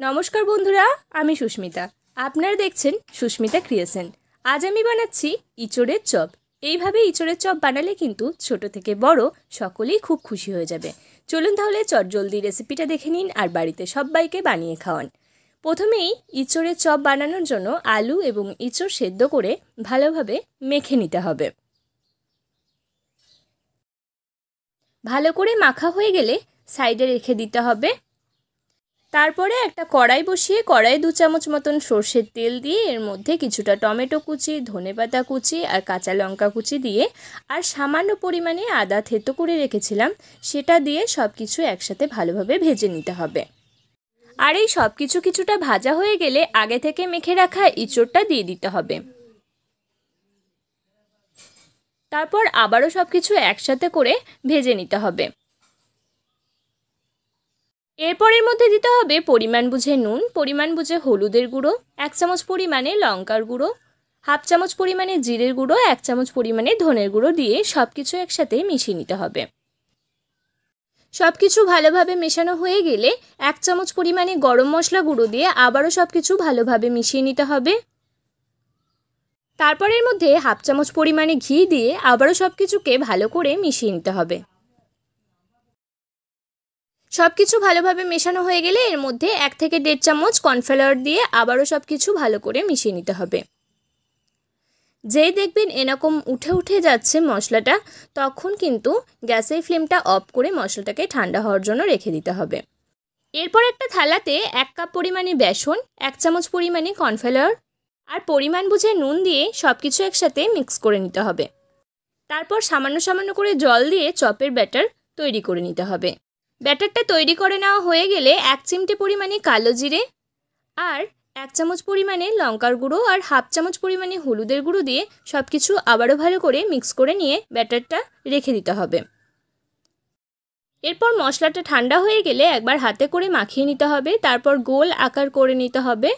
নমস্কার বন্ধুরা, আমি সুস্মিতা। আপনারা দেখছেন সুস্মিতা ক্রিয়েশন। আজ আমি বানাচ্ছি ইঁচড়ের চপ। এইভাবে ইঁচড়ের চপ বানালে কিন্তু ছোট থেকে বড় সকলেই খুব খুশি হয়ে যাবে। চলুন তাহলে চটজলদি রেসিপিটা দেখে নিন আর বাড়িতে সবাইকে বানিয়ে খাওয়ান। প্রথমেই ইঁচড়ের চপ বানানোর জন্য আলু এবং ইঁচড় সেদ্ধ করে ভালোভাবে মেখে নিতে হবে। ভালো করে মাখা হয়ে গেলে সাইডে রেখে দিতে হবে। তারপরে একটা কড়াই বসিয়ে কড়াই 2 চামচ মতন সর্ষের তেল দিয়ে এর মধ্যে কিছুটা টমেটো কুচি, ধনেপাতা কুচি আর কাঁচা লঙ্কা কুচি দিয়ে আর সামান্য পরিমাণে আদা থেতো করে রেখেছিলাম সেটা দিয়ে সব কিছু একসাথে ভালোভাবে ভেজে নিতে হবে। আর এই সব কিছু কিছুটা ভাজা হয়ে গেলে আগে থেকে মেখে রাখা ইঁচড়টা দিয়ে দিতে হবে। তারপর আবারও সব কিছু একসাথে করে ভেজে নিতে হবে। এরপর এর মধ্যে দিতে হবে পরিমাণ বুঝে নুন, পরিমাণ বুঝে হলুদের গুঁড়ো, 1 চামচ পরিমাণে লঙ্কার গুঁড়ো, 1/2 চামচ পরিমাণে জিরের গুঁড়ো, 1 চামচ পরিমাণে ধনের গুঁড়ো দিয়ে সব কিছু একসাথে মিশিয়ে নিতে হবে। সব কিছু ভালোভাবে মেশানো হয়ে গেলে 1 চামচ পরিমাণে গরম মশলা গুঁড়ো দিয়ে আবারও সব কিছু ভালোভাবে মিশিয়ে নিতে হবে। তারপর এর মধ্যে 1/2 চামচ পরিমাণে ঘি দিয়ে আবারও সব কিছুকে ভালো করে মিশিয়ে নিতে হবে। সব কিছু ভালোভাবে মেশানো হয়ে গেলে এর মধ্যে 1 থেকে 1.5 চামচ কর্নফ্লাওয়ার দিয়ে আবারও সব কিছু ভালো করে মিশিয়ে নিতে হবে। যেই দেখবেন এরকম উঠে উঠে যাচ্ছে মশলাটা, তখন কিন্তু গ্যাসের ফ্লেমটা অফ করে মশলাটাকে ঠান্ডা হওয়ার জন্য রেখে দিতে হবে। এরপর একটা থালাতে 1 কাপ পরিমাণে বেসন, 1 চামচ পরিমাণে কর্নফ্লাওয়ার আর পরিমাণ বুঝে নুন দিয়ে সব কিছু একসাথে মিক্স করে নিতে হবে। তারপর সামান্য সামান্য করে জল দিয়ে চপের ব্যাটার তৈরি করে নিতে হবে। ব্যাটারটা তৈরি করে নেওয়া হয়ে গেলে 1 চিমটে পরিমাণে কালো জিরে আর 1 চামচ পরিমাণে লঙ্কার গুঁড়ো আর 1/2 চামচ পরিমাণে হলুদের গুঁড়ো দিয়ে সব কিছু আবারও ভালো করে মিক্স করে নিয়ে ব্যাটারটা রেখে দিতে হবে। এরপর মশলাটা ঠান্ডা হয়ে গেলে একবার হাতে করে মাখিয়ে নিতে হবে। তারপর গোল আকার করে নিতে হবে।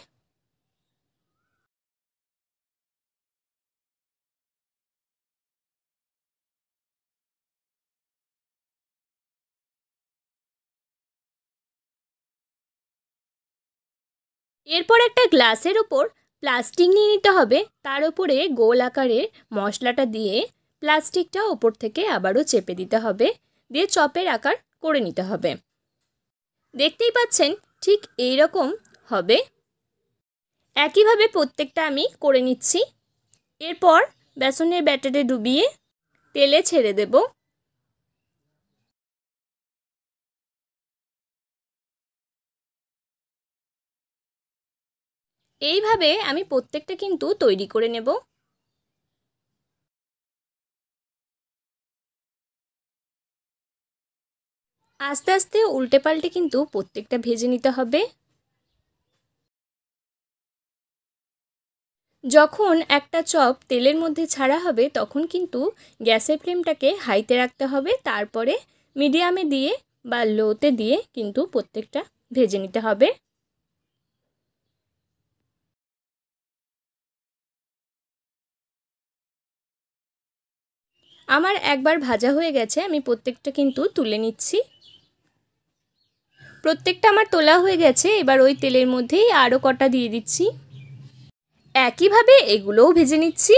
এরপর একটা গ্লাসের ওপর প্লাস্টিক নিয়ে নিতে হবে। তার উপরে গোল আকারে মশলাটা দিয়ে প্লাস্টিকটা ওপর থেকে আবারও চেপে দিতে হবে, দিয়ে চপের আকার করে নিতে হবে। দেখতেই পাচ্ছেন ঠিক এই রকম হবে। একইভাবে প্রত্যেকটা আমি করে নিচ্ছি। এরপর বেসনের ব্যাটারে ডুবিয়ে তেলে ছেড়ে দেব। এইভাবে আমি প্রত্যেকটা কিন্তু তৈরি করে নেব। আস্তে আস্তে উল্টে পাল্টে কিন্তু প্রত্যেকটা ভেজে নিতে হবে। যখন একটা চপ তেলের মধ্যে ছাড়া হবে তখন কিন্তু গ্যাসের ফ্লেমটাকে হাইতে রাখতে হবে। তারপরে মিডিয়ামে দিয়ে বা লোতে দিয়ে কিন্তু প্রত্যেকটা ভেজে নিতে হবে। আমার একবার ভাজা হয়ে গেছে, আমি প্রত্যেকটা কিন্তু তুলে নিচ্ছি। প্রত্যেকটা আমার তোলা হয়ে গেছে। এবার ওই তেলের মধ্যেই আরও কটা দিয়ে দিচ্ছি। একইভাবে এগুলোও ভেজে নিচ্ছি।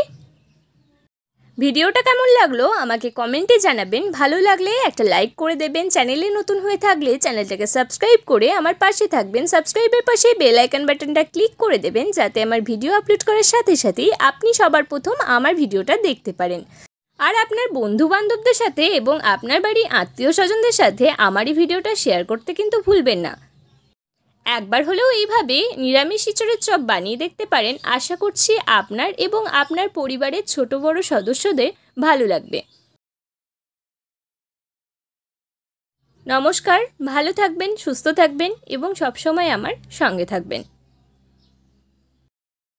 ভিডিওটা কেমন লাগলো আমাকে কমেন্টে জানাবেন। ভালো লাগলে একটা লাইক করে দেবেন। চ্যানেলে নতুন হয়ে থাকলে চ্যানেলটাকে সাবস্ক্রাইব করে আমার পাশে থাকবেন। সাবস্ক্রাইবের পাশে বেল আইকন বাটনটা ক্লিক করে দেবেন যাতে আমার ভিডিও আপলোড করার সাথে সাথেই আপনি সবার প্রথম আমার ভিডিওটা দেখতে পারেন। আর আপনার বন্ধু বান্ধবদের সাথে এবং আপনার বাড়ির আত্মীয় স্বজনদের সাথে আমার এই ভিডিওটা শেয়ার করতে কিন্তু ভুলবেন না। একবার হলেও এইভাবে নিরামিষ ইঁচড়ের চপ বানিয়ে দেখতে পারেন। আশা করছি আপনার এবং আপনার পরিবারের ছোট বড় সদস্যদের ভালো লাগবে। নমস্কার, ভালো থাকবেন, সুস্থ থাকবেন এবং সবসময় আমার সঙ্গে থাকবেন।